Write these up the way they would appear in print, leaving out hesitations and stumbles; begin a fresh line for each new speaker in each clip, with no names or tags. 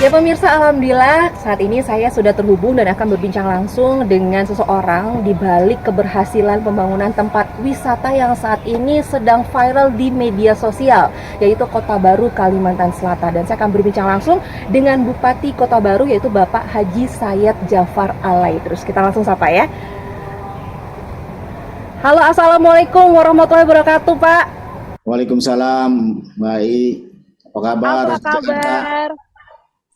Ya pemirsa, alhamdulillah saat ini saya sudah terhubung dan akan berbincang langsung dengan seseorang di balik keberhasilan pembangunan tempat wisata yang saat ini sedang viral di media sosial, yaitu Kota Baru, Kalimantan Selatan. Dan saya akan berbincang langsung dengan Bupati Kota Baru, yaitu Bapak Haji Sayed Jafar Alay. Terus kita langsung sapa ya. Halo, assalamualaikum warahmatullahi wabarakatuh, Pak.
Waalaikumsalam, baik. Apa kabar?
Apa kabar?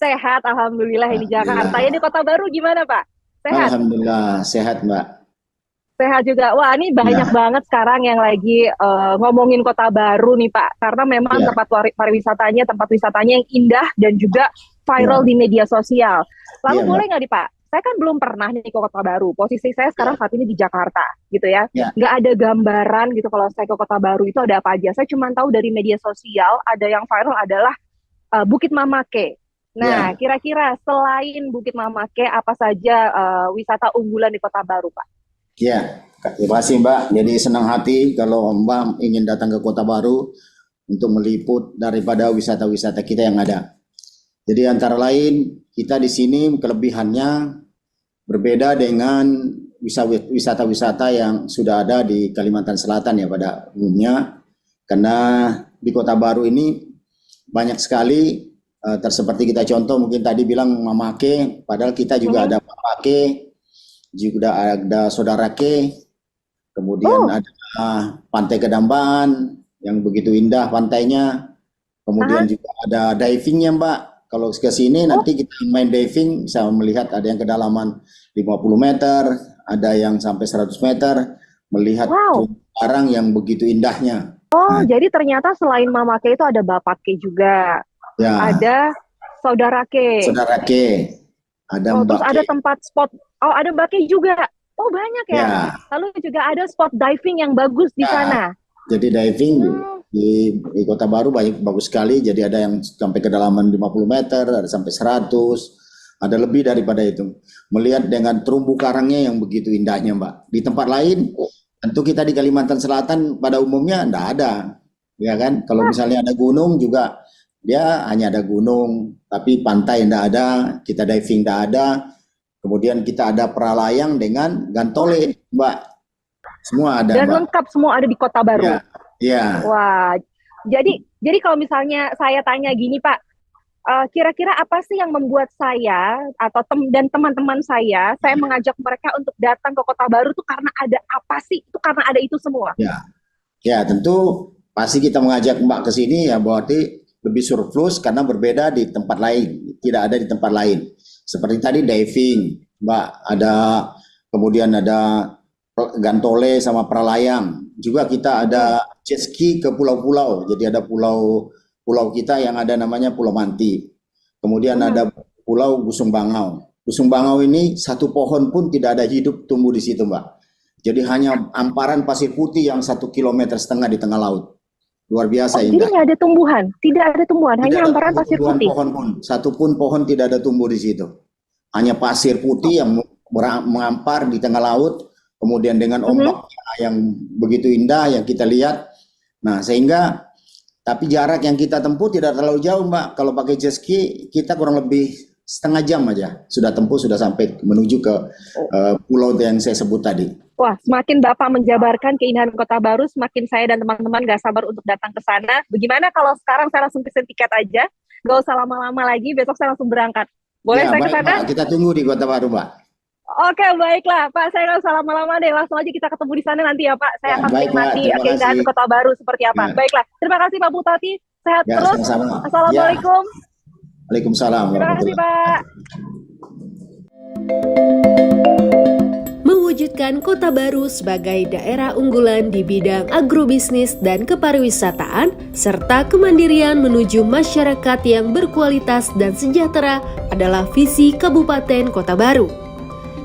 Sehat, alhamdulillah ini Jakarta.
Alhamdulillah.
Ini Kota Baru gimana, Pak? Sehat?
Alhamdulillah, sehat, Mbak.
Sehat juga. Wah, ini banyak
Ya,
banget sekarang yang lagi ngomongin Kota Baru nih, Pak. Karena memang
ya,
tempat tempat wisatanya yang indah dan juga viral
ya,
di media sosial. Lalu
iya,
boleh
Mbak.
nggak nih, Pak? Saya kan belum pernah nih ke Kota Baru. Posisi saya sekarang
Ya,
saat ini di Jakarta, gitu ya.
ya,
Nggak ada gambaran gitu kalau saya ke Kota Baru itu ada apa aja. Saya cuma tahu dari media sosial ada yang viral adalah Bukit Mamake. Nah,
ya,
kira-kira selain Bukit Mamake, apa saja wisata unggulan di Kota Baru, Pak?
ya. Terima kasih, Mbak. Jadi senang hati kalau Mbak ingin datang ke Kota Baru untuk meliput daripada wisata-wisata kita yang ada. Jadi antara lain kita di sini kelebihannya berbeda dengan wisata-wisata yang sudah ada di Kalimantan Selatan ya pada umumnya. Karena di Kota Baru ini banyak sekali seperti kita contoh mungkin tadi bilang Mamake, padahal kita juga
Mhm.
ada Papake, juga ada Sodarake, kemudian
Oh,
ada Pantai Kedamban yang begitu indah pantainya, kemudian
aha.
juga ada divingnya Mbak. Kalau ke sini
Oh,
nanti kita main diving bisa melihat ada yang kedalaman 50 meter, ada yang sampai 100 meter, melihat
wow.
terumbu karang yang begitu indahnya.
Oh,
Nah,
jadi ternyata selain Mamake itu ada Bapake juga.
ya,
Ada Saudarake.
Saudarake, ada
Oh, terus
Mbak
ada
Ke.
tempat spot. Oh, ada Bake juga. Oh, banyak ya.
Ya,
Lalu juga ada spot diving yang bagus di
ya.
sana.
Jadi diving
Hmm.
di Kota Baru banyak bagus sekali. Jadi ada yang sampai kedalaman 50 meter, ada sampai 100, ada lebih daripada itu. Melihat dengan terumbu karangnya yang begitu indahnya, Mbak. Di tempat lain, tentu kita di Kalimantan Selatan pada umumnya enggak ada. Ya kan? Kalau
Wah,
misalnya ada gunung juga dia hanya ada gunung, tapi pantai enggak ada, kita diving enggak ada. Kemudian kita ada pralayang dengan
wah.
gantole, Mbak. Semua ada,
Dan
Mbak.
lengkap semua ada di Kota Baru.
Ya, ya.
Wah, jadi kalau misalnya saya tanya gini, Pak, kira-kira apa sih yang membuat saya atau dan teman-teman saya mengajak mereka untuk datang ke Kota Baru tuh karena ada apa sih? Itu karena ada itu semua.
Ya, ya tentu pasti kita mengajak Mbak ke sini ya berarti lebih surplus karena berbeda di tempat lain, tidak ada di tempat lain. Seperti tadi diving, Mbak, ada kemudian ada gantole sama pralayang. Juga kita
Mm-mm.
ada jet ski ke pulau-pulau. Jadi ada pulau kita yang ada namanya Pulau Manti. Kemudian
Mhm.
ada Pulau Gusung Bangau. Gusung Bangau ini satu pohon pun tidak ada hidup tumbuh di situ, Mbak. Jadi hanya amparan pasir putih yang 1,5 km di tengah laut. Luar biasa
Oh, jadi
indah.
nggak ada tumbuhan, tidak ada tumbuhan,
Tidak
hanya
ada
hamparan pasir
tumbuhan
putih.
pohon pun, satu pun pohon tidak ada tumbuh di situ. Hanya pasir
Oh,
putih yang mengampar di tengah laut, kemudian dengan
mhm.
ombak yang begitu indah yang kita lihat. Nah, sehingga tapi jarak yang kita tempuh tidak terlalu jauh, Mbak. Kalau pakai jet ski, kita kurang lebih setengah jam aja sudah tempuh, sudah sampai menuju ke
Oh.
pulau yang saya sebut tadi.
Wah, semakin Bapak menjabarkan keindahan Kota Baru, semakin saya dan teman-teman gak sabar untuk datang ke sana. Bagaimana kalau sekarang saya langsung pesen tiket aja? Gak usah lama-lama lagi, besok saya langsung berangkat. Boleh
Ya,
saya ke
baik, Mbak.
sana?
Kita tunggu di Kota Baru, Mbak.
Oke, baiklah. Pak, saya gak usah lama-lama deh. Langsung aja kita ketemu di sana nanti ya, Pak.
Ya,
Saya akan
baik, Mbak.
menikmati
Terima
keindahan
kasih.
Kota Baru seperti apa.
Ya,
Baiklah. Terima kasih, Pak Bupati. Sehat
ya,
terus.
sama-sama. Ya,
Assalamualaikum.
Waalaikumsalam
Terima kasih,
warahmatullahi
Pak.
wabarakatuh.
Mewujudkan Kota Baru sebagai daerah unggulan di bidang agrobisnis dan kepariwisataan, serta kemandirian menuju masyarakat yang berkualitas dan sejahtera adalah visi Kabupaten Kota Baru.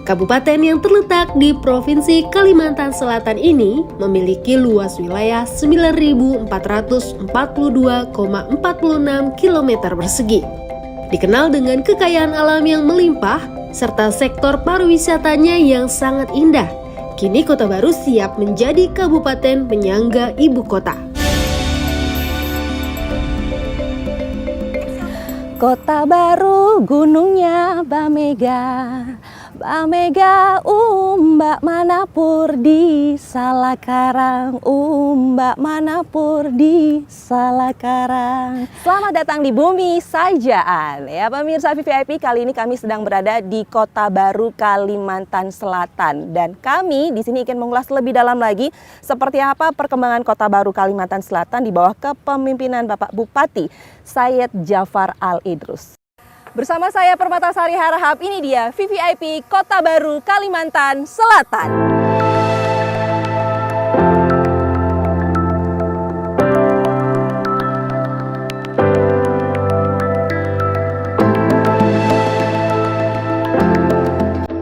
Kabupaten yang terletak di Provinsi Kalimantan Selatan ini memiliki luas wilayah 9.442,46 km persegi. Dikenal dengan kekayaan alam yang melimpah, serta sektor pariwisatanya yang sangat indah. Kini Kota Baru siap menjadi kabupaten penyangga ibu kota.
Kota Baru gunungnya Bamega, Bamega umbak manapur di Salakarang, umbak manapur di Salakarang. Selamat datang di Bumi Sajaan. Ya pemirsa VVIP, kali ini kami sedang berada di Kota Baru, Kalimantan Selatan. Dan kami di sini ingin mengulas lebih dalam lagi seperti apa perkembangan Kota Baru Kalimantan Selatan di bawah kepemimpinan Bapak Bupati Syed Jafar Al-Idrus. Bersama saya Permatasari Harahap, ini dia VVIP Kota Baru Kalimantan Selatan.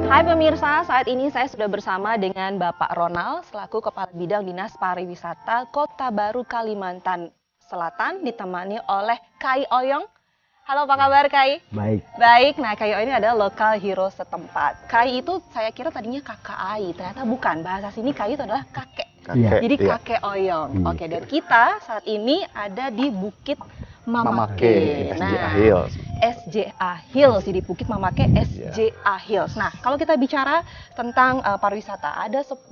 Hai pemirsa, saat ini saya sudah bersama dengan Bapak Ronald selaku Kepala Bidang Dinas Pariwisata Kota Baru Kalimantan Selatan, ditemani oleh Kai Oyong. Halo, apa kabar Kai?
Baik.
Baik, nah Kai Oyong ini adalah lokal hero setempat. Kai itu saya kira tadinya kakak Ai, ternyata bukan. Bahasa sini Kai itu adalah kakek. Jadi kakek Oyong. Oke, dan kita saat ini ada di Bukit Mamake.
SJA Hills.
SJA Hills, jadi Bukit Mamake SJA Hills. Nah, kalau kita bicara tentang pariwisata, ada 10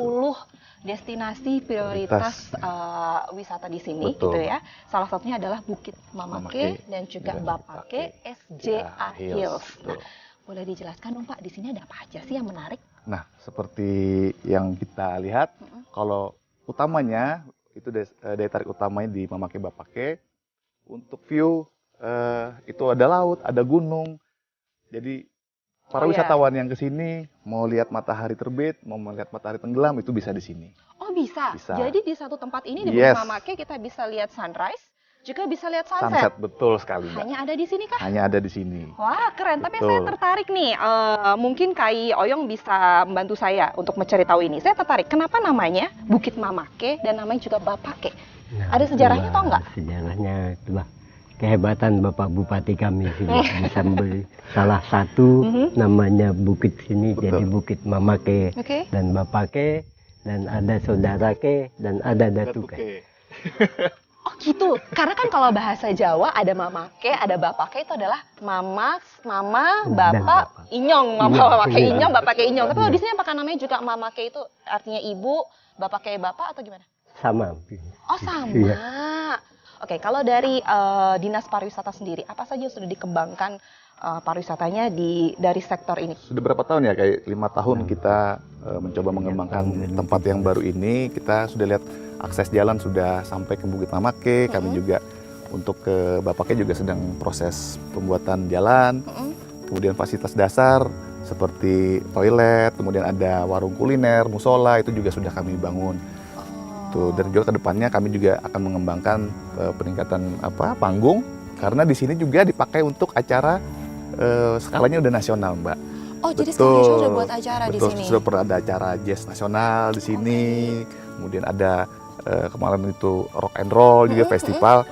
destinasi prioritas wisata di sini.
Betul.
Gitu ya. Salah satunya adalah Bukit Mamake dan juga Bapake SJA Hills. Nah, boleh dijelaskan dong Pak, di sini ada apa aja sih yang menarik?
Nah, seperti yang kita lihat, kalau utamanya itu daya tarik utamanya di Mamake Bapake. Untuk view itu ada laut, ada gunung. Jadi para wisatawan yang kesini mau lihat matahari terbit, mau melihat matahari tenggelam itu bisa di sini.
Oh bisa.
Bisa.
Jadi di satu tempat ini di Bukit Mamake kita bisa lihat sunrise, juga bisa lihat sunset.
Betul sekali, Mbak.
Hanya ada di sini kah?
Hanya ada di sini.
Wah keren. Tapi
Betul.
saya tertarik nih. Mungkin Kai Oyong bisa membantu saya untuk mencari tahu ini. Saya tertarik. Kenapa namanya Bukit Mamake dan namanya juga Bapake? Ada sejarahnya atau enggak?
Sejarahnya itulah kehebatan Bapak Bupati kami sini bisa beli salah satu namanya bukit sini.
Betul.
Jadi Bukit Mamake
Oke.
dan Bapake dan ada Saudarake dan ada Datuke.
Oh gitu. Karena kan kalau bahasa Jawa ada Mamake, ada Bapake itu adalah mama,
Dan
bapak,
bapak.
inyong, mama
Iya,
Mamake
iya.
inyong, Bapake inyong. Tapi kalau
Iya.
di sini apakah namanya juga Mamake itu artinya ibu, Bapake bapak atau gimana?
Sama.
Oh sama.
Iya.
Oke, kalau dari Dinas Pariwisata sendiri, apa saja yang sudah dikembangkan pariwisatanya dari sektor ini?
Sudah berapa tahun ya? Kayak 5 tahun kita mencoba mengembangkan tempat yang baru ini. Kita sudah lihat akses jalan sudah sampai ke Bukit Mamake. Kami juga untuk ke Bapake juga sedang proses pembuatan jalan. Kemudian fasilitas dasar seperti toilet, kemudian ada warung kuliner, musola, itu juga sudah kami bangun. Tuh, dan juga kedepannya kami juga akan mengembangkan peningkatan panggung, karena di sini juga dipakai untuk acara skalanya udah nasional, Mbak.
Oh, jadi sekarang sudah buat acara di
Betul,
sini.
sudah pernah ada acara jazz nasional di sini. Kemudian ada kemarin itu rock and roll juga festival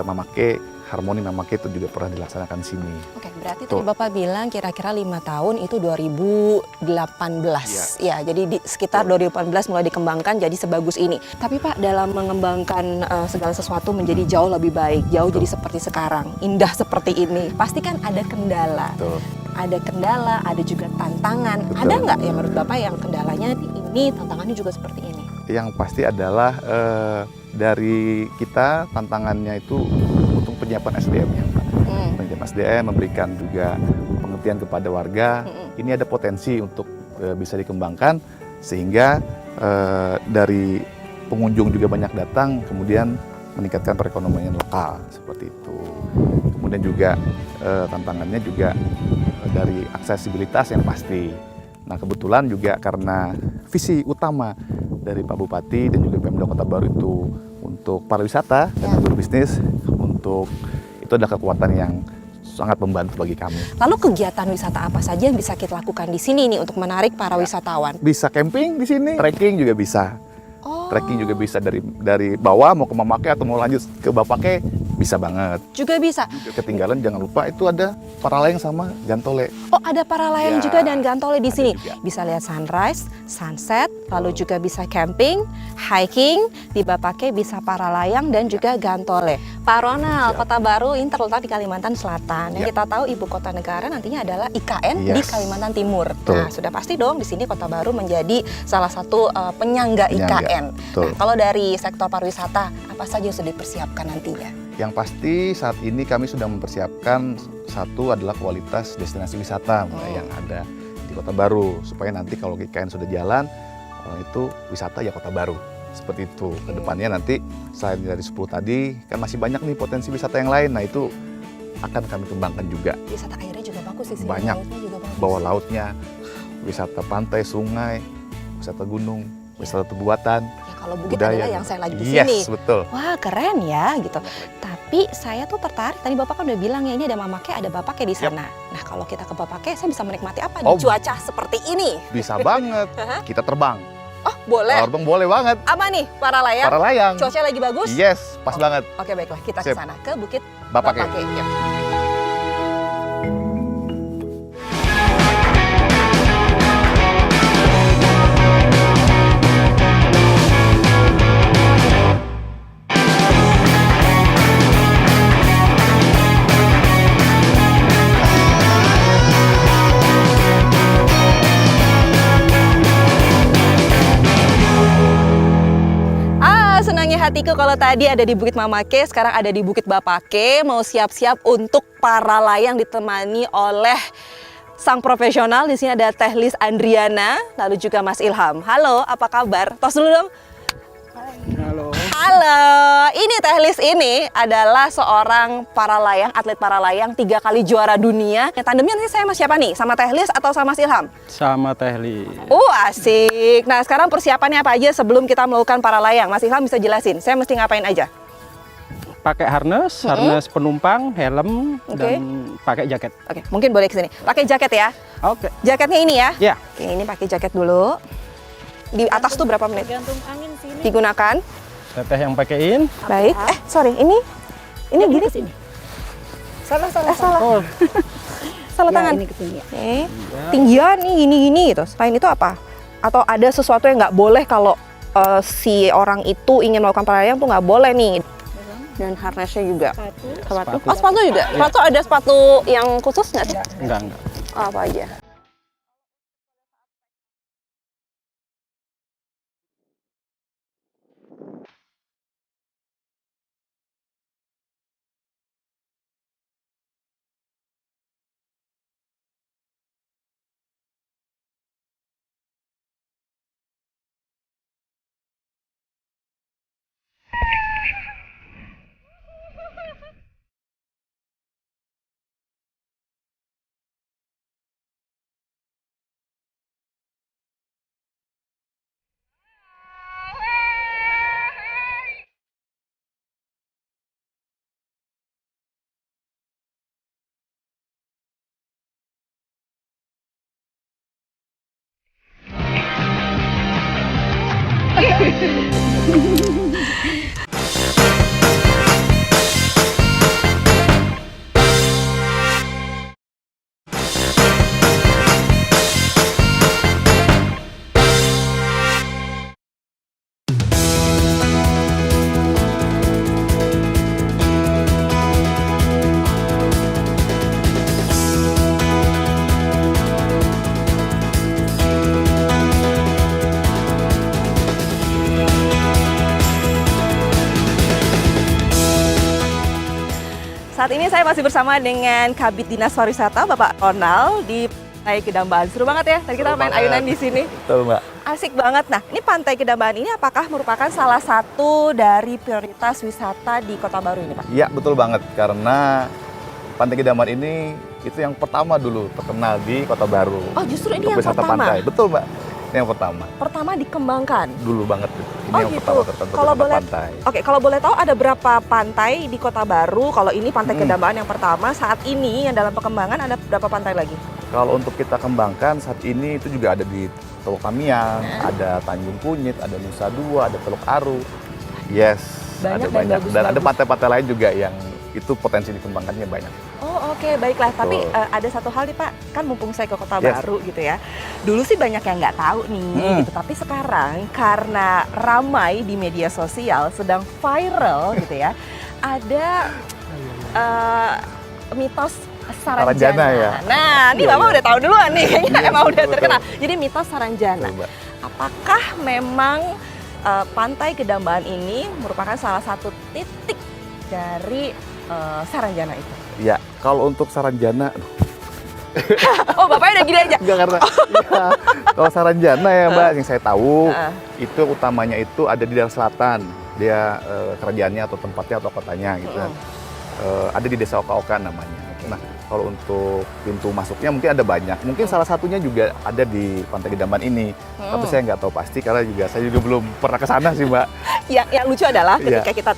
Mamake, Harmoni Mamake itu juga pernah dilaksanakan di sini.
Oke, berarti
Tuh.
tadi Bapak bilang kira-kira 5 tahun itu 2018. Ya, jadi sekitar 2018 mulai dikembangkan jadi sebagus ini. Tapi Pak, dalam mengembangkan segala sesuatu menjadi jauh lebih baik, jauh jadi seperti sekarang, indah seperti ini, pasti kan ada kendala.
Betul.
Ada kendala, ada juga tantangan.
Betul.
Ada nggak ya menurut Bapak yang kendalanya ini, tantangannya juga seperti ini?
Yang pasti adalah dari kita tantangannya itu untuk penyiapan SDM-nya, Pak. Penyiapan SDM, memberikan juga pengertian kepada warga. Ini ada potensi untuk bisa dikembangkan sehingga dari pengunjung juga banyak datang, kemudian meningkatkan perekonomian lokal seperti itu. Kemudian juga tantangannya juga dari aksesibilitas yang pasti. Nah, kebetulan juga karena visi utama dari Pak Bupati dan juga Pemda Kota Baru itu untuk pariwisata dan berbisnis, untuk itu adalah kekuatan yang sangat membantu bagi kami.
Lalu kegiatan wisata apa saja yang bisa kita lakukan di sini nih untuk menarik para wisatawan?
Bisa camping di sini, trekking juga bisa.
Oh.
Trekking juga bisa dari bawah mau ke Mamake atau mau lanjut ke Bapake Bisa banget.
Juga bisa.
Juga ketinggalan jangan lupa itu ada Paralayang sama Gantole.
Oh, ada Paralayang
Ya,
juga dan Gantole di
ada
sini.
juga.
Bisa lihat sunrise, sunset, lalu juga bisa camping, hiking, di Bapake bisa Paralayang dan juga Gantole. Pak Ronald,
Siap.
Kota Baru ini terletak di Kalimantan Selatan. Yang
Ya.
kita tahu ibu kota negara nantinya adalah IKN di
Yes.
Kalimantan Timur.
Betul.
Nah, sudah pasti dong di sini Kota Baru menjadi salah satu penyangga
Penyangga,
IKN.
betul.
Nah, kalau dari sektor pariwisata, apa saja yang sudah dipersiapkan nantinya?
Yang pasti saat ini kami sudah mempersiapkan satu adalah kualitas destinasi wisata yang ada di Kota Baru, supaya nanti kalau IKN sudah jalan, orang itu wisata ya Kota Baru. Seperti itu. Kedepannya nanti selain dari 10 tadi, kan masih banyak nih potensi wisata yang lain. Nah itu akan kami kembangkan juga.
Wisata airnya juga bagus sih.
Banyak.
Lautnya juga bagus.
Bawah lautnya, wisata pantai, sungai, wisata gunung, wisata buatan,
Ya, kalau bukit
budaya.
adalah yang saya lagi di
Yes,
sini.
betul.
Wah, keren ya gitu. Tapi saya tuh tertarik, tadi Bapak kan udah bilang ya ini ada Mamake, ada Bapake di sana. Nah, kalau kita ke Bapake, saya bisa menikmati apa
Oh.
di cuaca seperti ini?
Bisa banget. Kita terbang.
Oh, boleh.
Terbang boleh banget.
Apa nih, Paralayang?
Paralayang.
Cuaca lagi bagus?
Yes, pas banget.
Oke, baiklah. Kita ke
Sip.
sana, ke Bukit
Bapake.
Bapake. Yuk. Senangnya hatiku kalau tadi ada di Bukit Mamake, sekarang ada di Bukit Bapake, mau siap-siap untuk paralayang ditemani oleh sang profesional. Di sini ada Teh Lis Andriana, lalu juga Mas Ilham. Halo, apa kabar? Tos dulu dong.
Halo.
Halo, ini Teh Lis ini adalah seorang paralayang, atlet paralayang 3 kali juara dunia. Tandemnya nanti saya sama siapa nih? Sama Teh Lis atau sama Mas Ilham?
Sama Teh Lis.
Asik. Nah, sekarang persiapannya apa aja sebelum kita melakukan paralayang? Mas Ilham bisa jelasin, saya mesti ngapain aja?
Pakai harness, harness penumpang, helm,
Oke.
dan pakai jaket.
Oke, mungkin boleh kesini. Pakai jaket ya.
Oke.
Jaketnya ini ya.
Ya.
Oke, ini pakai jaket dulu. Di atas tuh berapa menit?
Gantung angin sini.
Digunakan.
Teteh yang pakein.
Baik. Sorry, ini gini.
Salah.
Oh,
Salah tangan.
Ini kesini ya.
Oke. Tinggian nih gini gitu. Selain itu apa? Atau ada sesuatu yang nggak boleh kalau si orang itu ingin melakukan paralayang tuh nggak boleh nih. Dan harnessnya juga. Sepatu. Oh, sepatu juga. Sepatu ada sepatu yang khusus nggak sih?
enggak.
Oh, apa aja? Saat ini saya masih bersama dengan Kabid Dinas Pariwisata Bapak Ronald di Pantai Kedamban. Seru banget ya, tadi kita
Seru
main
banget.
ayunan di sini.
Betul, Mbak.
Asik banget. Nah, ini Pantai Kedamban ini apakah merupakan salah satu dari prioritas wisata di Kota Baru ini, Pak?
Iya, betul banget. Karena Pantai Kedamban ini itu yang pertama dulu terkenal di Kota Baru.
Oh, justru ini yang
Untuk wisata
pertama.
pantai. Betul, Mbak. Ini yang pertama.
Pertama dikembangkan.
Dulu banget. Ini
Oh,
yang
gitu.
pertama tertentu
Kalau
wisata
boleh-
pantai.
Oke, kalau boleh tahu ada berapa pantai di Kota Baru? Kalau ini Pantai Kedamban yang pertama, saat ini yang dalam pengembangan ada berapa pantai lagi?
Kalau untuk kita kembangkan saat ini itu juga ada di Teluk Tamiang, ada Tanjung Kunyit, ada Nusa Dua, ada Teluk Aru. Yes,
Banyak
ada
dan
banyak. Dan ada
bagus-bagus.
pantai-pantai lain juga yang itu potensi dikembangkannya banyak.
Oh oke, baiklah. Tapi
Betul.
ada satu hal nih Pak, kan mumpung saya ke Kota
Yes.
Baru gitu ya. Dulu sih banyak yang nggak tahu nih gitu, tapi sekarang karena ramai di media sosial, sedang viral gitu ya, ada mitos Saranjana.
Saranjana ya?
Nah, ini
Iya,
Bapak
iya.
udah tahu duluan nih, kayaknya
Iya,
emang udah
betul,
terkenal. Jadi mitos Saranjana.
Betul, Mbak.
Apakah memang Pantai Kedamban ini merupakan salah satu titik dari Saranjana itu?
Ya, kalau untuk Saranjana,
Oh, Bapaknya udah gini aja.
enggak karena ya, kalau Saranjana ya Mbak, yang saya tahu
Heeh.
itu utamanya itu ada di daerah selatan. Dia kerajaannya atau tempatnya atau kotanya gitu kan. Ada di Desa Oka-Oka namanya. Nah, kalau untuk pintu masuknya mungkin ada banyak. Mungkin salah satunya juga ada di Pantai Kedamban ini. Tapi saya nggak tahu pasti karena saya juga belum pernah ke sana sih, Mbak.
Yang lucu adalah ketika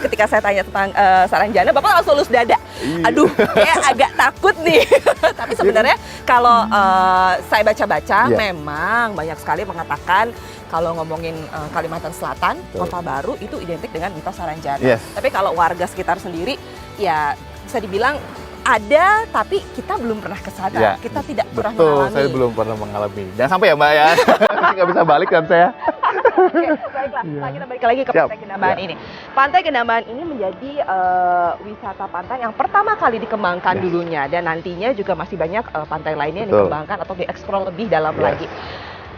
ketika saya tanya tentang Saranjana, Bapak langsung lulus dada.
Iya.
Aduh, kayak agak takut nih. Tapi sebenarnya kalau saya baca-baca,
Iya.
memang banyak sekali mengatakan kalau ngomongin Kalimantan Selatan,
Betul.
Kota Baru itu identik dengan mitos Saranjana.
Yes.
Tapi kalau warga sekitar sendiri, ya bisa dibilang ada, tapi kita belum pernah ke sana.
Ya,
Kita tidak pernah
betul,
mengalami.
saya belum pernah mengalami. Jangan sampai ya Mbak ya, nanti nggak bisa balik kan saya.
Oke, baiklah. Pak, kita balik lagi ke
Siap.
Pantai Kedamban
Ya.
ini. Pantai Kedamban ini menjadi wisata pantai yang pertama kali dikembangkan
Yes.
dulunya, dan nantinya juga masih banyak pantai lainnya yang
Betul.
dikembangkan atau dieksplor lebih dalam
Yes.
lagi.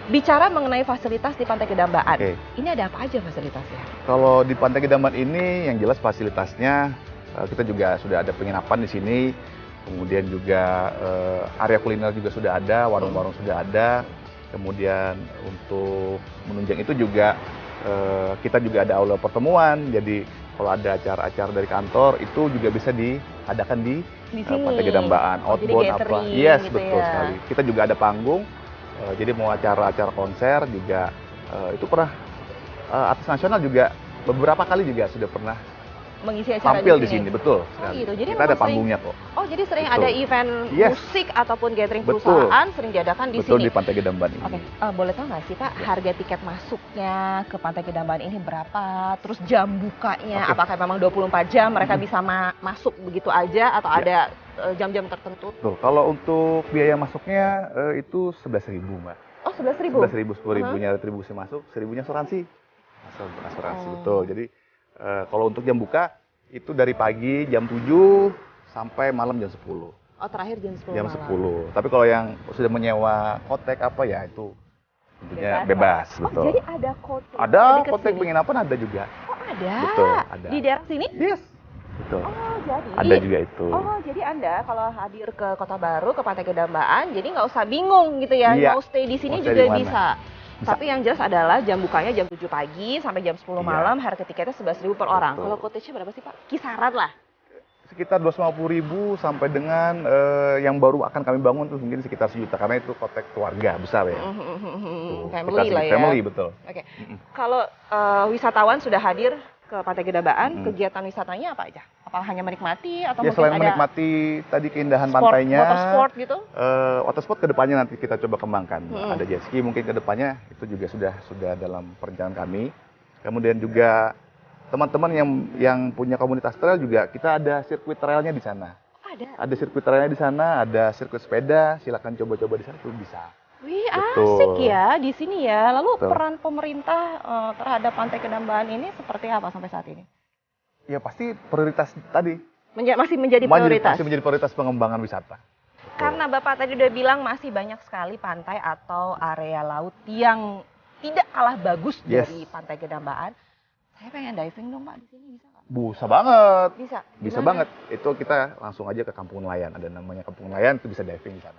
Bicara mengenai fasilitas di Pantai Kedamban,
Oke.
ini ada apa aja fasilitasnya?
Kalau di Pantai Kedamban ini yang jelas fasilitasnya kita juga sudah ada penginapan di sini. Kemudian juga area kuliner juga sudah ada, warung-warung sudah ada. Kemudian untuk menunjang itu juga kita juga ada aula pertemuan. Jadi kalau ada acara-acara dari kantor itu juga bisa diadakan di
sini.
Pantai Kedamban,
Oh, jadi
outbound apa.
gathering
Yes,
gitu
betul
ya.
sekali. Kita juga ada panggung. Jadi mau acara-acara konser juga itu pernah artis nasional juga beberapa kali juga sudah pernah
Mengisi acara
tampil di sini, betul.
Oh
sekali.
gitu, jadi
Kita ada
memang
panggungnya kok.
Oh, jadi sering
Betul.
ada event
Yes.
musik ataupun gathering
Betul.
perusahaan sering diadakan di
Betul
sini.
di Pantai Kedamban ini.
Oke, boleh tahu nggak sih Pak, harga tiket masuknya ke Pantai Kedamban ini berapa? Terus jam bukanya,
Oke.
apakah memang 24 jam mereka bisa masuk begitu aja atau
Ya.
ada jam-jam tertentu?
Betul. Kalau untuk biaya masuknya itu 11.000 Mbak.
Oh, 11.000?
11.000, 10.000-nya retribusi masuk, 1.000-nya asuransi. Asuransi,
Oh.
betul. Jadi kalau untuk jam buka itu dari pagi jam 7 sampai malam jam 10.
Oh, terakhir jam 10
Jam
malam.
10. Tapi kalau yang sudah menyewa kotek apa ya itu tentunya bebas,
Oh,
betul.
jadi ada kotek?
Ada
dekat
kotek
sini?
penginapan ada juga.
Oh, ada?
Betul, ada.
Di daerah sini?
Yes. Betul.
Oh, jadi?
Ada juga itu.
Oh, jadi Anda kalau hadir ke Kota Baru, ke Pantai Kedamban, jadi nggak usah bingung gitu ya,
Iya.
mau stay di sini
Mau stay
juga
di mana?
bisa.
Bisa.
Tapi yang jelas adalah jam bukanya jam 7 pagi sampai jam 10
Iya.
malam, harga tiketnya 11.000 per orang.
Betul.
Kalau cottage-nya berapa sih Pak? Kisaran lah.
Sekitar 250.000 sampai dengan yang baru akan kami bangun tuh mungkin sekitar 1 juta karena itu kotek keluarga besar ya. Tuh,
Family
kita
lah ya.
Family betul.
Oke. Kalau wisatawan sudah hadir ke Pantai Kedamban,
Mm.
kegiatan wisatanya apa aja? Apa hanya menikmati atau
Ya
mungkin
selain
ada
menikmati tadi keindahan
sport,
pantainya,
water sport gitu?
water sport kedepannya nanti kita coba kembangkan.
Mm.
Ada jet ski mungkin kedepannya itu juga sudah dalam perencanaan kami. Kemudian juga teman-teman yang punya komunitas trail juga kita ada sirkuit trailnya di sana.
Ada.
Ada sirkuit trailnya di sana, ada sirkuit sepeda, silakan coba-coba di sana tuh bisa.
Wih,
Betul.
asik ya di sini ya. Lalu
Betul.
peran pemerintah terhadap Pantai Kedamban ini seperti apa sampai saat ini?
Ya pasti prioritas tadi.
Masih menjadi prioritas.
Masih menjadi prioritas pengembangan wisata.
Karena Bapak tadi udah bilang masih banyak sekali pantai atau area laut yang tidak kalah bagus
Yes.
dari Pantai Kedamban. Saya pengen diving dong Pak di sini, bisa nggak?
Bisa banget.
Bisa.
Bisa
Gimana?
banget. Itu kita langsung aja ke Kampung Nelayan. Ada namanya Kampung Nelayan, itu bisa diving di sana.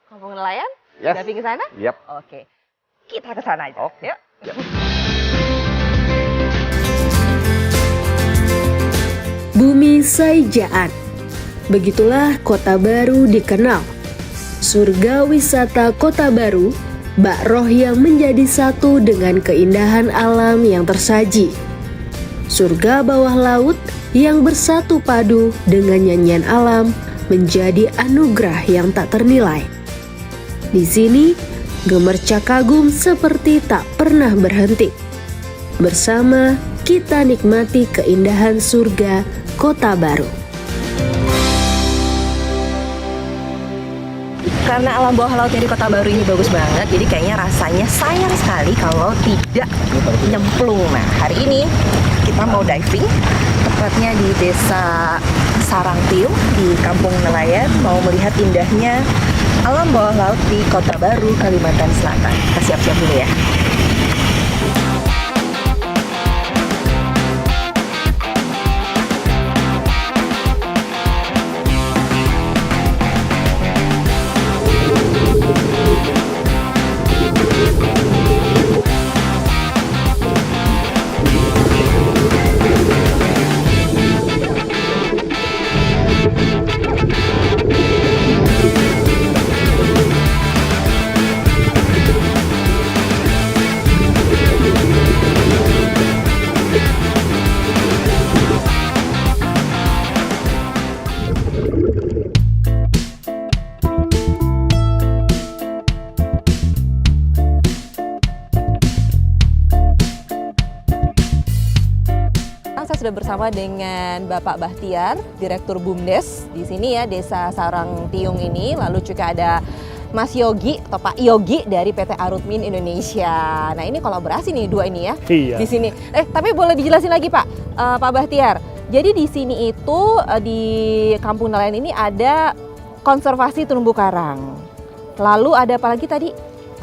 Kampung Nelayan?
Yes.
Diving ke sana?
Yap.
Oke. Kita ke sana aja.
Oke.
Yuk.
Yap.
Bumi Saijaan. Begitulah Kota Baru dikenal. Surga wisata Kota Baru, bak roh yang menjadi satu dengan keindahan alam yang tersaji. Surga bawah laut yang bersatu padu dengan nyanyian alam menjadi anugerah yang tak ternilai. Di sini, gemercak kagum seperti tak pernah berhenti. Bersama kita nikmati keindahan surga Kota Baru.
karena alam bawah lautnya di Kota Baru ini bagus banget, jadi kayaknya rasanya sayang sekali kalau tidak nyemplung. Nah, hari ini kita mau diving, tepatnya di Desa Sarangtiung di Kampung Nelayan, mau melihat indahnya alam bawah laut di Kota Baru, Kalimantan Selatan. Kita siap-siap dulu ya. Saya sudah bersama dengan Bapak Bahtiar, Direktur BUMDes di sini ya, Desa Sarangtiung ini. Lalu juga ada Mas Yogi atau Pak Yogi dari PT Arutmin Indonesia. Nah, ini kolaborasi nih dua ini ya.
Iya.
Di sini. Tapi boleh dijelasin lagi Pak, Pak Bahtiar. Jadi di sini itu di Kampung Nelayan ini ada konservasi terumbu karang. Lalu ada apa lagi tadi?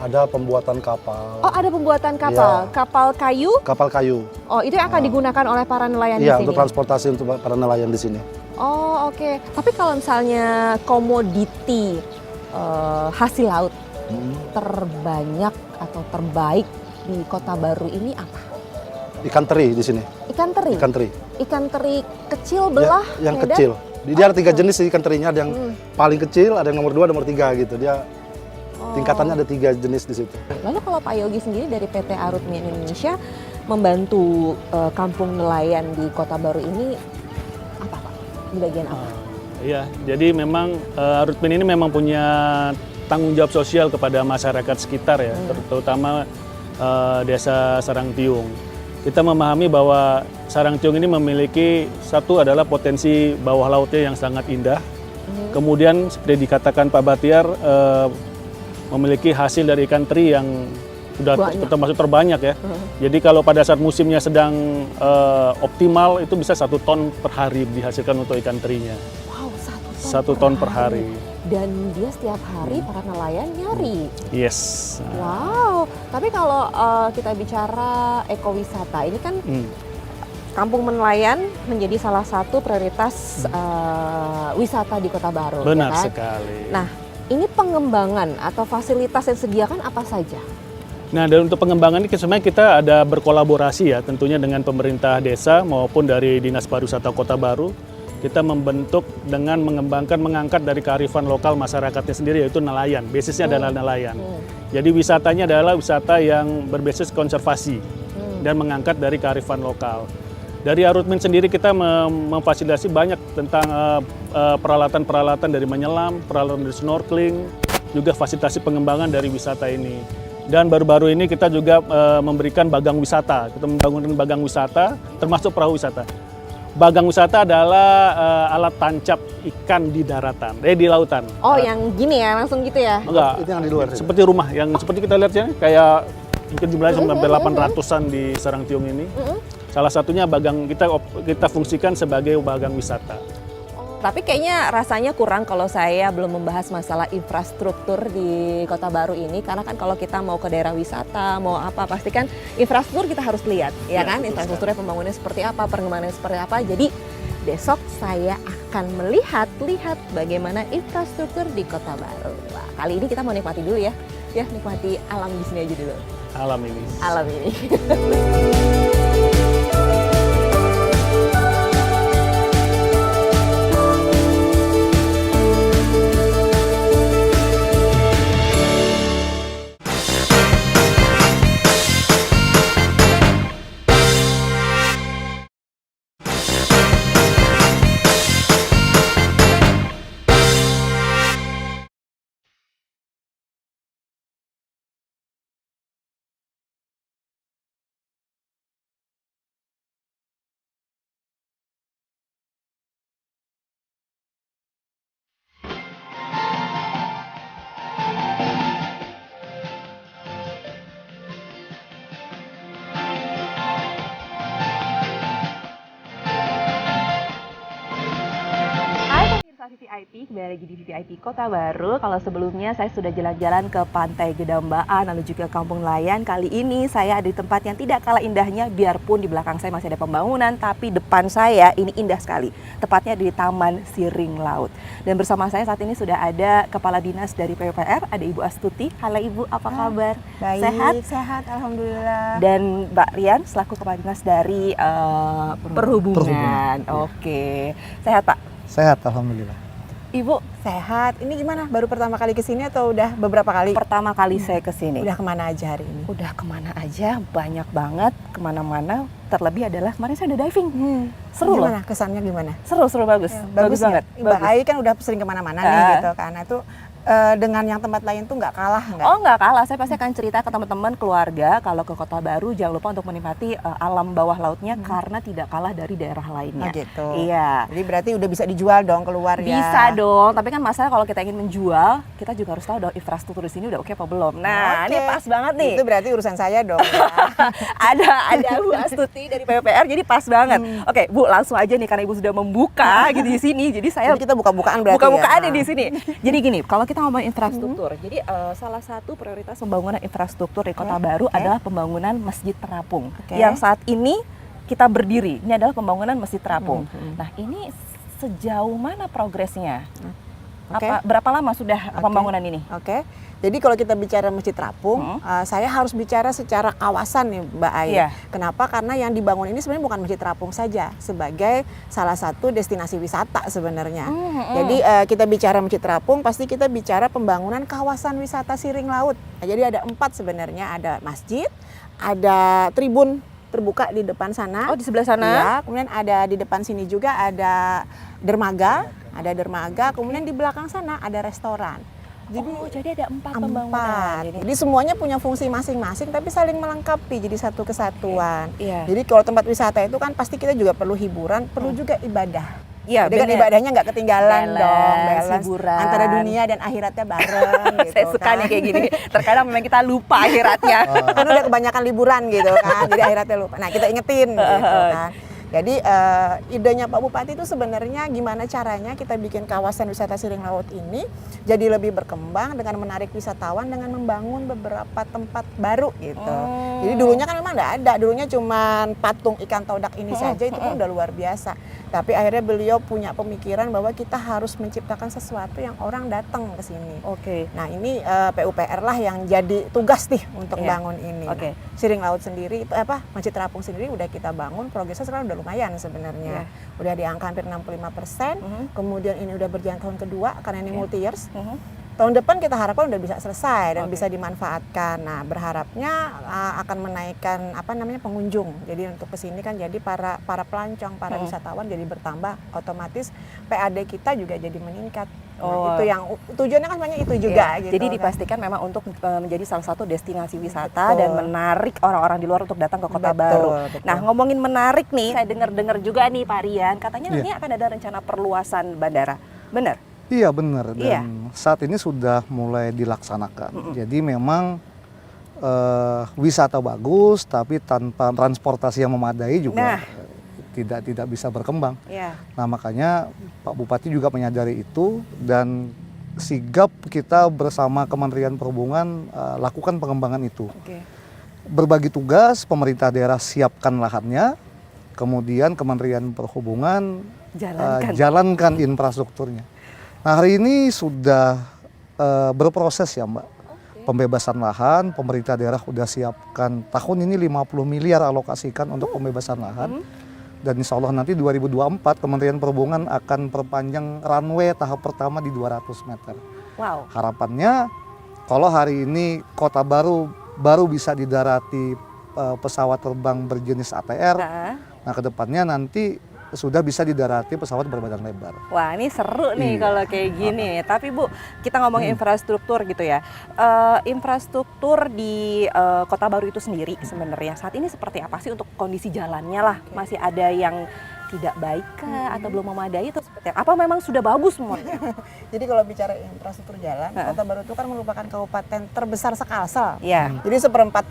Ada pembuatan kapal.
Oh, ada pembuatan kapal.
Iya.
Kapal kayu.
Kapal kayu.
Oh, itu yang akan digunakan oleh para nelayan di
Iya,
sini.
untuk transportasi untuk para nelayan di sini.
Oh, oke. Tapi kalau misalnya komoditi hasil laut terbanyak atau terbaik di Kota Baru ini apa?
Ikan teri di sini.
Ikan teri.
Ikan teri.
Ikan teri kecil belah.
Yang
Medan?
kecil. Dia ada 3
Oh,
jenis ikan terinya. Ada yang paling kecil, ada yang nomor 2, nomor 3 gitu. Dia tingkatannya ada 3 jenis di situ.
Lalu kalau Pak Yogi sendiri dari PT Arutmin Indonesia membantu kampung nelayan di Kota Baru ini apa Pak? Di bagian apa?
Iya, jadi memang Arutmin ini memang punya tanggung jawab sosial kepada masyarakat sekitar ya, terutama Desa Sarangtiung. Kita memahami bahwa Sarangtiung ini memiliki satu adalah potensi bawah lautnya yang sangat indah. Kemudian seperti dikatakan Pak Bahtiar, memiliki hasil dari ikan teri yang sudah termasuk terbanyak ya. Jadi kalau pada saat musimnya sedang optimal itu bisa 1 ton per hari dihasilkan untuk ikan terinya.
Wow,
1 ton per hari.
Dan dia setiap hari para nelayan nyari.
Yes.
Wow, tapi kalau kita bicara ekowisata ini kan Kampung Nelayan menjadi salah satu prioritas wisata di Kota Baru.
Benar
ya kan?
sekali.
Nah, ini pengembangan atau fasilitas yang disediakan apa saja?
Nah, dan untuk pengembangan ini sebenarnya kita ada berkolaborasi ya, tentunya dengan pemerintah desa maupun dari Dinas Pariwisata Kota Baru. Kita membentuk dengan mengangkat dari kearifan lokal masyarakatnya sendiri, yaitu nelayan. Basisnya adalah nelayan. Jadi wisatanya adalah wisata yang berbasis konservasi dan mengangkat dari kearifan lokal. Dari Arutmin sendiri kita memfasilitasi banyak tentang peralatan-peralatan dari menyelam, peralatan dari snorkeling, juga fasilitasi pengembangan dari wisata ini. Dan baru-baru ini kita juga memberikan bagang wisata. Kita membangun bagang wisata, termasuk perahu wisata. Bagang wisata adalah alat tancap ikan di daratan, di lautan.
Oh, yang gini ya, langsung gitu ya?
Enggak,
Itu yang di luar.
seperti rumah, yang seperti kita lihat ya, kayak mungkin jumlahnya sampai 800-an di Sarangtiung ini. Salah satunya bagang kita fungsikan sebagai bagang wisata.
Tapi kayaknya rasanya kurang kalau saya belum membahas masalah infrastruktur di Kota Baru ini, karena kan kalau kita mau ke daerah wisata, mau apa, pasti kan infrastruktur kita harus lihat, ya kan? Infrastrukturnya pembangunannya seperti apa, pengembangannya seperti apa. Jadi besok saya akan melihat bagaimana infrastruktur di Kota Baru. Wah, kali ini kita mau nikmati dulu ya, nikmati alam di sini aja dulu.
Alam ini.
VVIP, kembali lagi di VVIP Kota Baru. Kalau sebelumnya saya sudah jalan-jalan ke Pantai Gedambaan, lalu juga Kampung Nelayan. Kali ini saya ada di tempat yang tidak kalah indahnya, biarpun di belakang saya masih ada pembangunan, tapi depan saya ini indah sekali. Tepatnya di Taman Siring Laut. Dan bersama saya saat ini sudah ada Kepala Dinas dari PUPR, ada Ibu Astuti. Halo Ibu, apa kabar?
Baik, sehat, alhamdulillah.
Dan Mbak Rian selaku Kepala Dinas dari Perhubungan. Oke, sehat Pak?
Sehat, alhamdulillah.
Ibu,
Sehat. Ini gimana? Baru pertama kali kesini atau udah beberapa kali?
pertama kali saya kesini.
Udah kemana aja hari ini?
Udah kemana aja, banyak banget, kemana-mana. Terlebih adalah kemarin saya udah diving. Seru loh.
Gimana? Kesannya gimana?
Seru bagus.
Ya,
bagus banget.
Mbak Ai kan udah sering kemana-mana nih gitu kan. Itu dengan yang tempat lain tuh nggak kalah nggak?
Oh nggak kalah, saya pasti akan cerita ke teman-teman keluarga kalau ke Kota Baru jangan lupa untuk menikmati alam bawah lautnya karena tidak kalah dari daerah lainnya.
Oh gitu.
Iya.
Jadi berarti udah bisa dijual dong keluar ya?
Bisa dong, tapi kan masalah kalau kita ingin menjual, kita juga harus tahu dong infrastruktur di sini udah oke apa belum. Nah,
Oke.
ini pas banget nih.
Itu berarti urusan saya dong ya.
ada Bu Astuti dari PUPR, jadi pas banget. Oke, Bu, langsung aja nih karena Ibu sudah membuka gitu di sini. Jadi saya
Jadi kita buka-bukaan berarti
buka-bukaan
ya?
nih di sini. Jadi gini, kalau kita ngomong infrastruktur, jadi salah satu prioritas pembangunan infrastruktur di Kota Baru adalah pembangunan Masjid Terapung.
Oke.
Yang saat ini kita berdiri, ini adalah pembangunan Masjid Terapung. Nah, ini sejauh mana progresnya?
Oke.
Berapa lama sudah pembangunan ini?
Oke. Jadi kalau kita bicara Masjid Terapung, saya harus bicara secara kawasan nih Mbak Ai.
Iya.
Kenapa? Karena yang dibangun ini sebenarnya bukan Masjid Terapung saja, sebagai salah satu destinasi wisata sebenarnya. Jadi kita bicara Masjid Terapung, pasti kita bicara pembangunan kawasan wisata Siring Laut. Nah, jadi ada 4 sebenarnya, ada masjid, ada tribun terbuka di depan sana.
Oh, di sebelah sana?
Ya, kemudian ada di depan sini juga ada dermaga, kemudian di belakang sana ada restoran.
Jadi ada 4 pembangunan.
Jadi semuanya punya fungsi masing-masing tapi saling melengkapi jadi satu kesatuan.
Iya.
Jadi kalau tempat wisata itu kan pasti kita juga perlu hiburan, perlu juga ibadah.
Iya,
Jadi kan
bener.
ibadahnya nggak ketinggalan dong,
Balance, hiburan.
antara dunia dan akhiratnya bareng gitu.
Saya suka nih kayak gini. Terkadang memang kita lupa akhiratnya.
Kan udah kebanyakan liburan gitu kan, jadi akhiratnya lupa. Nah kita ingetin gitu kan. Jadi idenya Pak Bupati itu sebenarnya gimana caranya kita bikin kawasan wisata Siring Laut ini jadi lebih berkembang dengan menarik wisatawan dengan membangun beberapa tempat baru gitu. Jadi dulunya kan memang nggak ada, dulunya cuma patung ikan todak ini saja itu pun udah luar biasa. Tapi akhirnya beliau punya pemikiran bahwa kita harus menciptakan sesuatu yang orang datang ke sini.
Oke.
Nah ini PUPR lah yang jadi tugas nih untuk bangun ini.
Oke.
Nah, Siring Laut sendiri itu Masjid Terapung sendiri udah kita bangun, progresnya sekarang udah lumayan sebenarnya. Udah di angka hampir 65%. Kemudian ini udah berjalan tahun kedua karena ini multi years. Tahun depan kita harapkan udah bisa selesai dan bisa dimanfaatkan. Nah, berharapnya akan menaikkan pengunjung. Jadi untuk kesini kan jadi para pelancong, para wisatawan jadi bertambah, otomatis PAD kita juga jadi meningkat. Nah, itu yang tujuannya kan sebenarnya itu juga gitu.
Jadi dipastikan memang untuk menjadi salah satu destinasi wisata dan menarik orang-orang di luar untuk datang ke Kota Baru.
Betul.
Nah, ngomongin menarik nih, saya dengar juga nih Pak Rian, katanya nanti akan ada rencana perluasan bandara. Benar?
Iya benar, dan
Iya.
saat ini sudah mulai dilaksanakan. Jadi memang wisata bagus, tapi tanpa transportasi yang memadai juga tidak bisa berkembang.
Iya.
Nah makanya Pak Bupati juga menyadari itu dan sigap kita bersama Kementerian Perhubungan lakukan pengembangan itu.
Oke.
Berbagi tugas, pemerintah daerah siapkan lahannya, kemudian Kementerian Perhubungan jalankan infrastrukturnya. Nah hari ini sudah berproses ya Mbak, pembebasan lahan, pemerintah daerah sudah siapkan tahun ini 50 miliar alokasikan untuk pembebasan lahan. Dan insya Allah nanti 2024 Kementerian Perhubungan akan perpanjang runway tahap pertama di 200 meter.
Wow.
Harapannya kalau hari ini Kota Baru baru bisa didarati pesawat terbang berjenis ATR, nah kedepannya nanti sudah bisa didarati pesawat berbadan lebar.
Wah, ini seru nih kalau kayak gini. Tapi Bu, kita ngomongin infrastruktur gitu ya. Infrastruktur di Kota Baru itu sendiri sebenarnya saat ini seperti apa sih untuk kondisi jalannya lah? Masih ada yang tidak baik kah atau belum memadai atau seperti apa? Apa memang sudah bagus semuanya?
Jadi kalau bicara infrastruktur jalan, Kota Baru itu kan merupakan kabupaten terbesar se-Kalsel.
Iya.
Jadi seperempat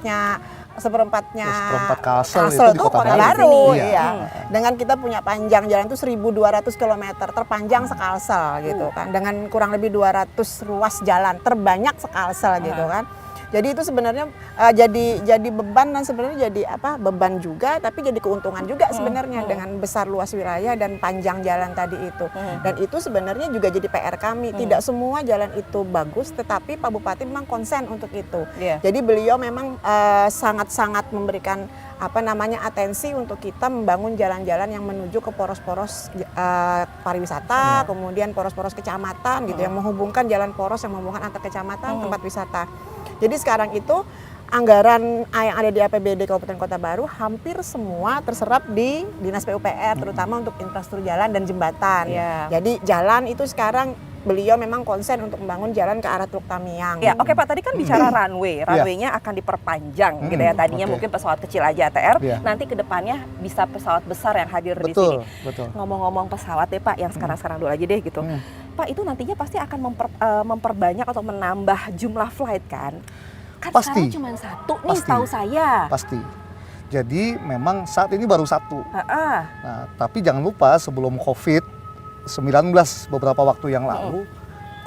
Kalsel
Kalsel
itu di
itu
Kota
Kota
Baru.
Baru.
Iya.
Iya. Dengan kita punya panjang jalan itu 1.200 km, terpanjang se-Kalsel gitu kan. Dengan kurang lebih 200 ruas jalan, terbanyak se-Kalsel gitu kan. Jadi itu sebenarnya jadi beban dan sebenarnya jadi beban juga, tapi jadi keuntungan juga sebenarnya dengan besar luas wilayah dan panjang jalan tadi itu. Dan itu sebenarnya juga jadi PR kami. Tidak semua jalan itu bagus, tetapi Pak Bupati memang konsen untuk itu. Jadi beliau memang sangat-sangat memberikan atensi untuk kita membangun jalan-jalan yang menuju ke poros-poros pariwisata, kemudian poros-poros kecamatan gitu yang menghubungkan jalan poros yang menghubungkan antar kecamatan tempat wisata. Jadi sekarang itu anggaran yang ada di APBD Kabupaten Kota Baru hampir semua terserap di Dinas PUPR, terutama untuk infrastruktur jalan dan jembatan. Jadi jalan itu sekarang beliau memang konsen untuk membangun jalan ke arah Teluk Tamiang.
Ya, oke Pak, tadi kan bicara runway. Runway-nya akan diperpanjang gitu ya. Tadinya mungkin pesawat kecil aja ATR, nanti ke depannya bisa pesawat besar yang hadir di sini. Ngomong-ngomong pesawat deh Pak, yang sekarang-sekarang dulu aja deh gitu. Pak, itu nantinya pasti akan memperbanyak atau menambah jumlah flight kan? Kan
Pasti.
sekarang cuma satu nih setahu saya.
Pasti. Jadi memang saat ini baru satu. Nah, tapi jangan lupa sebelum COVID-19 beberapa waktu yang lalu,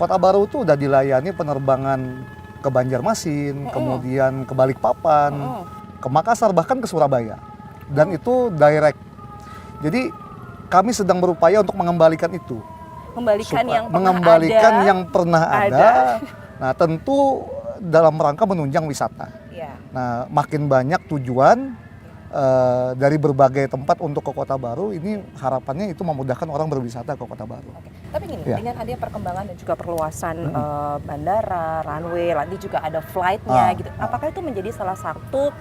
Kota Baru itu udah dilayani penerbangan ke Banjarmasin, kemudian ke Balikpapan, ke Makassar, bahkan ke Surabaya. Dan itu direct. Jadi kami sedang berupaya untuk mengembalikan itu. Mengembalikan yang pernah ada. Nah, tentu dalam rangka menunjang wisata. Nah, makin banyak tujuan dari berbagai tempat untuk ke Kota Baru, ini harapannya itu memudahkan orang berwisata ke Kota Baru.
Tapi gini, dengan adanya perkembangan dan juga perluasan bandara, runway, nanti juga ada flight-nya gitu. Apakah itu menjadi salah satu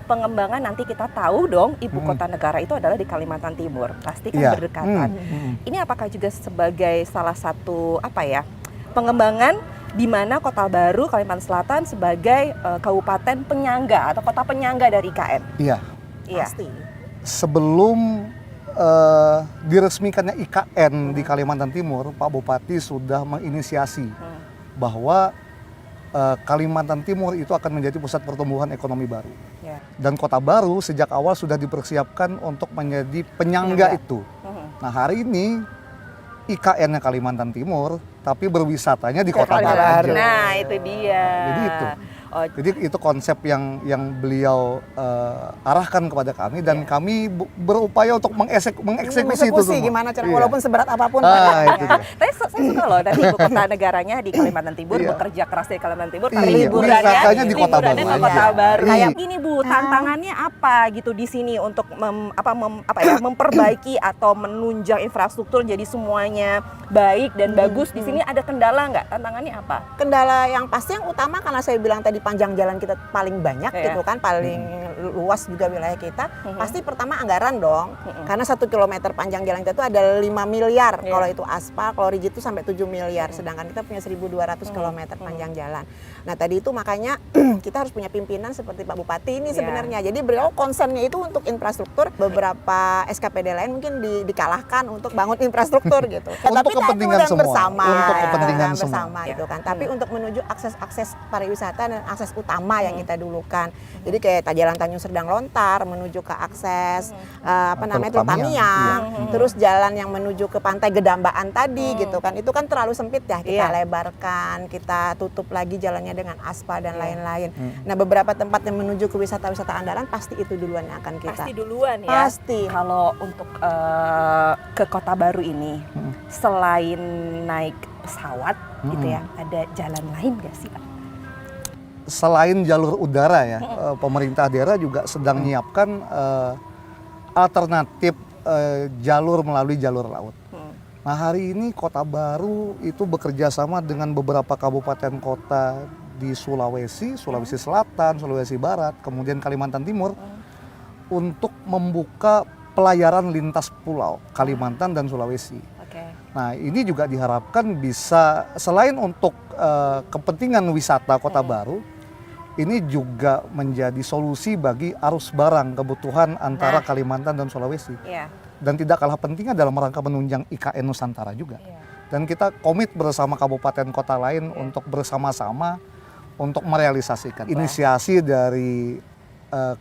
pengembangan nanti kita tahu dong ibu kota negara itu adalah di Kalimantan Timur, pasti kan berdekatan. Ini apakah juga sebagai salah satu pengembangan di mana Kota Baru Kalimantan Selatan sebagai kabupaten penyangga atau kota penyangga dari IKN?
Iya.
Pasti.
Sebelum diresmikannya IKN di Kalimantan Timur, Pak Bupati sudah menginisiasi bahwa Kalimantan Timur itu akan menjadi pusat pertumbuhan ekonomi baru. Dan Kota Baru sejak awal sudah dipersiapkan untuk menjadi penyangga itu. Nah, hari ini IKN-nya Kalimantan Timur, tapi berwisatanya di Kota Baru aja.
Nah, itu dia.
Jadi itu. Jadi itu konsep yang beliau arahkan kepada kami dan kami berupaya untuk mengeksekusi itu semua.
Gimana cara walaupun seberat apapun.
Tapi saya suka loh dari ibu kota negaranya di Kalimantan Timur, bekerja keras di Kalimantan Timur, tapi liburannya
di Kota Baru.
Kayak ini Bu, tantangannya apa gitu di sini untuk memperbaiki atau menunjang infrastruktur jadi semuanya baik dan bagus. Di sini ada kendala nggak? Tantangannya apa?
Kendala yang pasti yang utama karena saya bilang tadi panjang jalan kita paling banyak gitu kan, paling luas juga wilayah kita. Pasti pertama anggaran dong. Karena 1 kilometer panjang jalan kita itu ada 5 miliar kalau itu aspal, kalau rigid itu sampai 7 miliar. Sedangkan kita punya 1.200 kilometer panjang jalan. Nah, tadi itu makanya kita harus punya pimpinan seperti Pak Bupati ini sebenarnya. Jadi beliau konsennya itu untuk infrastruktur. Beberapa SKPD lain mungkin dikalahkan untuk bangun infrastruktur gitu.
Untuk kepentingan semua.
Bersama.
Untuk kepentingan
bersama gitu kan. Tapi untuk menuju akses pariwisata dan akses utama yang kita dulukan. Jadi kayak jalan Tanjung Serdang Lontar menuju ke akses Teluk Tamiang, terus jalan yang menuju ke Pantai Gedambaan tadi gitu kan. Itu kan terlalu sempit ya, kita lebarkan, kita tutup lagi jalannya dengan aspal dan lain-lain. Nah, beberapa tempat yang menuju ke wisata-wisata andalan pasti itu duluan yang akan kita.
Pasti duluan ya.
Pasti.
Kalau untuk ke Kota Baru ini selain naik pesawat gitu ya, ada jalan lain nggak sih Pak?
Selain jalur udara ya, pemerintah daerah juga sedang menyiapkan alternatif jalur melalui jalur laut. Nah, hari ini Kota Baru itu bekerja sama dengan beberapa kabupaten kota di Sulawesi Selatan, Sulawesi Barat, kemudian Kalimantan Timur untuk membuka pelayaran lintas pulau Kalimantan dan Sulawesi. Nah, ini juga diharapkan bisa selain untuk kepentingan wisata Kota Baru, ini juga menjadi solusi bagi arus barang kebutuhan antara Kalimantan dan Sulawesi. dan tidak kalah pentingnya dalam rangka menunjang IKN Nusantara juga. Dan kita komit bersama kabupaten kota lain untuk bersama-sama untuk merealisasikan inisiasi dari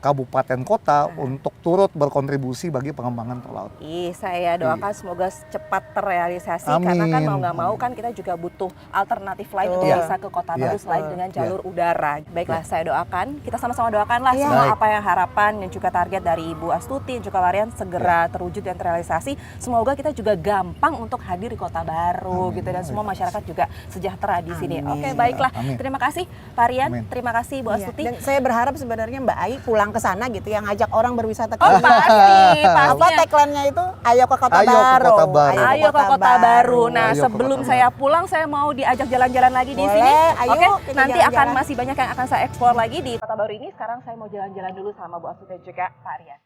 kabupaten kota untuk turut berkontribusi bagi pengembangan tol laut.
Saya doakan semoga cepat terrealisasi karena kan mau nggak mau kan kita juga butuh alternatif lain untuk bisa ke Kota Baru selain dengan jalur udara. Baiklah, saya doakan, kita sama-sama doakanlah semua apa yang harapan dan juga target dari Ibu Astuti juga Marian segera terwujud dan terrealisasi. Semoga kita juga gampang untuk hadir di Kota Baru gitu dan semua masyarakat juga sejahtera di sini. Oke, baiklah. Terima kasih Pak Rian, terima kasih Bu Astuti.
Dan saya berharap sebenarnya Mbak Ai pulang ke sana gitu yang ngajak orang berwisata ke
pasti.
Apa tagline-nya itu? Ayo ke Kota
Ayo
Baru.
ke Kota Baru.
Ayo ke Kota Baru. Nah,
Ayo ke
sebelum
Kota
saya pulang saya mau diajak jalan-jalan lagi di
Boleh,
sini.
ayo
Oke,
kita
nanti akan
jalan-jalan.
masih banyak yang akan saya eksplor lagi di Kota Baru ini. Sekarang saya mau jalan-jalan dulu sama Bu Astuti dan juga Pak Rian.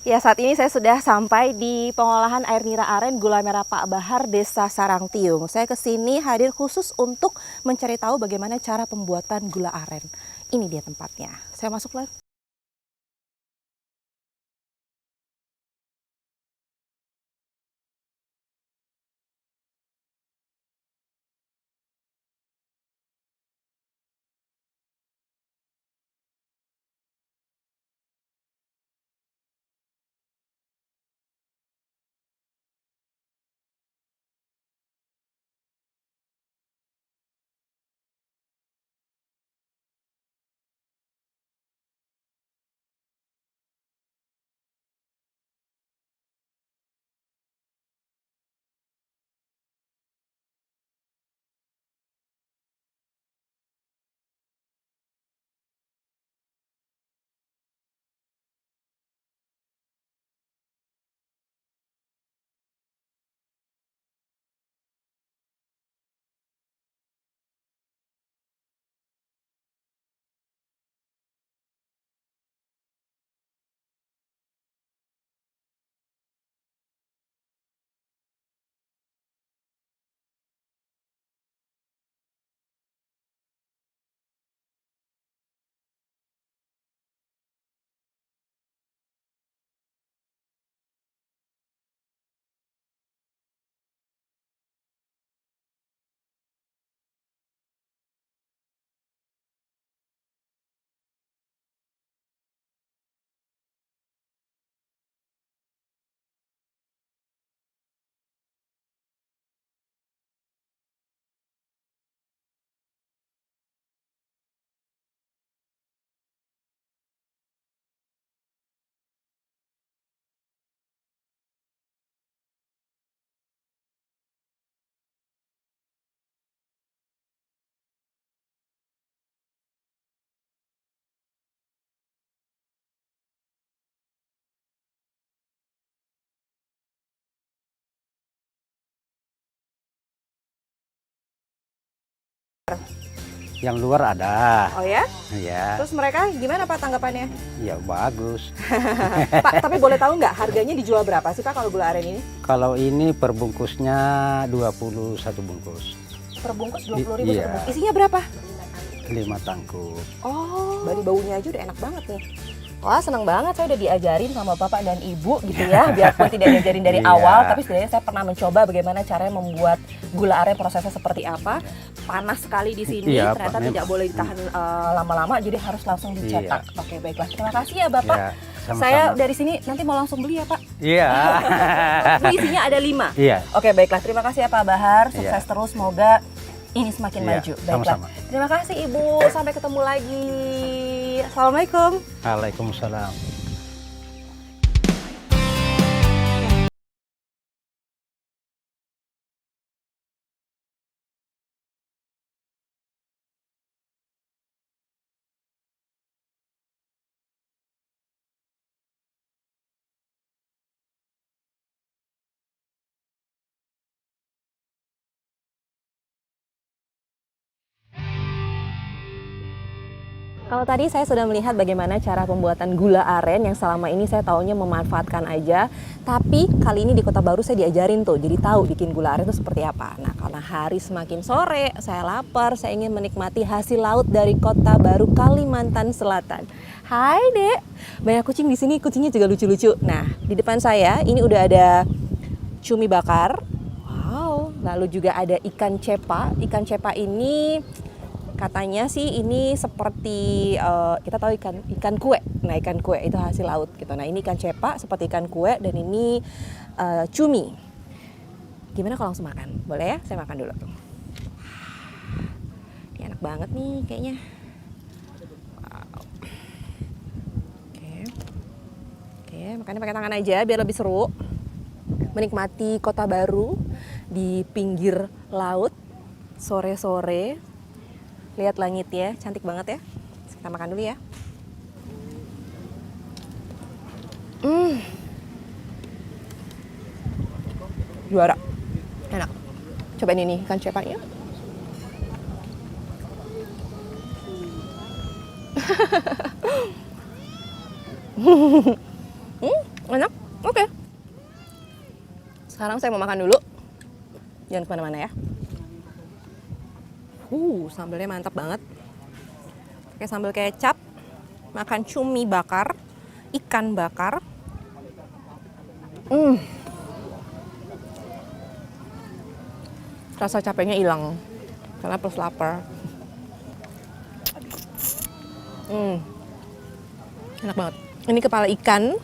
Ya, saat ini saya sudah sampai di pengolahan air nira aren gula merah Pak Bahar, Desa Sarangtiung. Saya ke sini hadir khusus untuk mencari tahu bagaimana cara pembuatan gula aren. Ini dia tempatnya. Saya masuk live.
Yang luar ada.
Oh ya?
Ya,
Terus mereka gimana Pak tanggapannya?
ya bagus.
Pak, tapi boleh tahu nggak harganya dijual berapa sih Pak kalau gula aren ini?
Kalau ini perbungkusnya 21 bungkus.
Per bungkus 20.000
Iya.
per bungkus. Isinya berapa?
5 tangkup.
Oh, dari baunya aja udah enak banget nih. Wah, seneng banget saya udah diajarin sama Bapak dan Ibu gitu ya. Biarpun tidak diajarin dari awal, tapi setidaknya saya pernah mencoba bagaimana caranya membuat gula aren, prosesnya seperti apa. Panas sekali di sini,
Iya,
ternyata
panas.
tidak boleh ditahan lama-lama, jadi harus langsung dicetak. Oke, baiklah. Terima kasih ya Bapak.
Iya, sama-sama.
Saya dari sini nanti mau langsung beli ya Pak.
Iya.
Ini isinya ada 5.
Iya.
Oke, baiklah. Terima kasih ya Pak Bahar. Sukses
Iya.
terus. Semoga ini semakin
Iya,
maju. Baiklah.
sama-sama.
Terima kasih Ibu. Sampai ketemu lagi. Assalamualaikum.
Waalaikumsalam.
Kalau tadi saya sudah melihat bagaimana cara pembuatan gula aren yang selama ini saya taunya memanfaatkan aja. Tapi kali ini di Kota Baru saya diajarin tuh, jadi tahu bikin gula aren itu seperti apa. Nah, karena hari semakin sore, saya lapar, saya ingin menikmati hasil laut dari Kota Baru, Kalimantan Selatan. Hai Dek, banyak kucing di sini, kucingnya juga lucu-lucu. Nah, di depan saya ini udah ada cumi bakar. Wow, lalu juga ada ikan cepa. Ikan cepa ini katanya sih ini seperti kita tahu ikan kue. Nah, ikan kue itu hasil laut gitu. Nah, ini ikan cepa seperti ikan kue dan ini cumi. Gimana kalau langsung makan? Boleh ya? Saya makan dulu. Ini enak banget nih kayaknya. Wow. Oke, makannya pakai tangan aja biar lebih seru. Menikmati Kota Baru di pinggir laut sore-sore. Lihat langit ya, cantik banget ya. Kita makan dulu ya. Juara. Enak. Cobain ini ikan cepanya. Enak. Oke. Sekarang saya mau makan dulu. Jangan kemana-mana ya. Sambelnya mantap banget. Pakai sambal kecap, makan cumi bakar, ikan bakar. Rasa capeknya hilang karena plus lapar. Enak banget. Ini kepala ikan.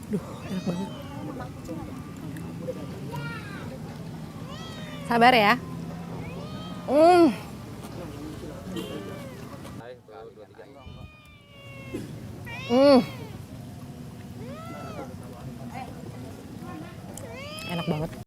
Duh, enak banget. Sabar ya. Enak banget.